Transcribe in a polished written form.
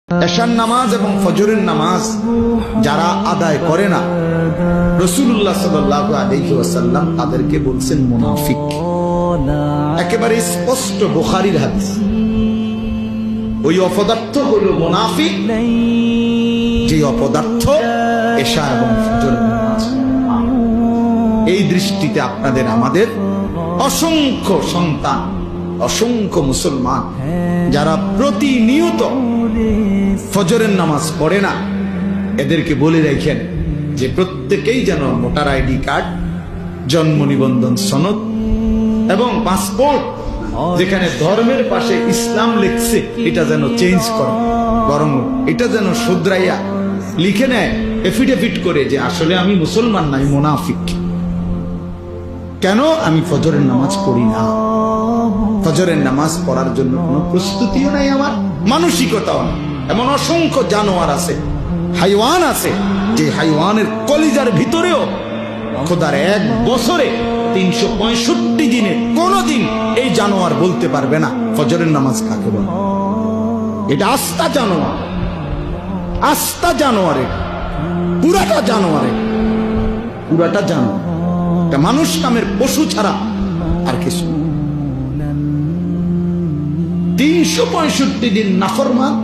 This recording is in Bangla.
এশার নামাজ এবং ফজরের নামাজ যারা আদায় করে না, রাসূলুল্লাহ সাল্লাল্লাহু আলাইহি ওয়াসাল্লাম তাদেরকে বলছেন মুনাফিক। একেবারে স্পষ্ট বুখারীর হাদিস। ওই অপদার্থ হলো মুনাফিক, যে অপদার্থ এশা এবং ফজরের নামাজ। এই দৃষ্টিতে আপনাদের আমাদের অসংখ্য সন্তান, অসংখ্য মুসলমান যারা প্রতিনিয়ত ফজরের নামাজ পড়ে না, এদেরকে বলে রাখেন যে প্রত্যেকেই যেন ভোটার আইডি কার্ড, জন্ম নিবন্ধন সনদ এবং পাসপোর্ট যেখানে ধর্মের পাশে ইসলাম লিখছে এটা যেন চেঞ্জ করে, বরং এটা যেন শুধরাইয়া লিখে নেয় এফিডেভিট করে যে আসলে আমি মুসলমান না, আমি মুনাফিক। কেন? আমি ফজরের নামাজ পড়ি না। ফজরের নামাজ পড়ার জন্য কোনো প্রস্তুতিও নাই, আমার মানসিকতাও না। এমন অসংখ্য জানোয়ার আছে, হাইওয়ান আছে, যে হাইওয়ানের কলিজার ভিতরেও খোদার এক বছরে 365 দিনে কোনদিন এই জানোয়ার বলতে পারবে না ফজরের নামাজ কাকে বলে। এটা আস্তা জানোয়ার, আস্তা জানোয়ারে, পুরাটা জানোয়ারে, পুরাটা জানোয়ার। এটা মানুষ নামের পশু ছাড়া আর কিছু। 365 দিন নাফরমান,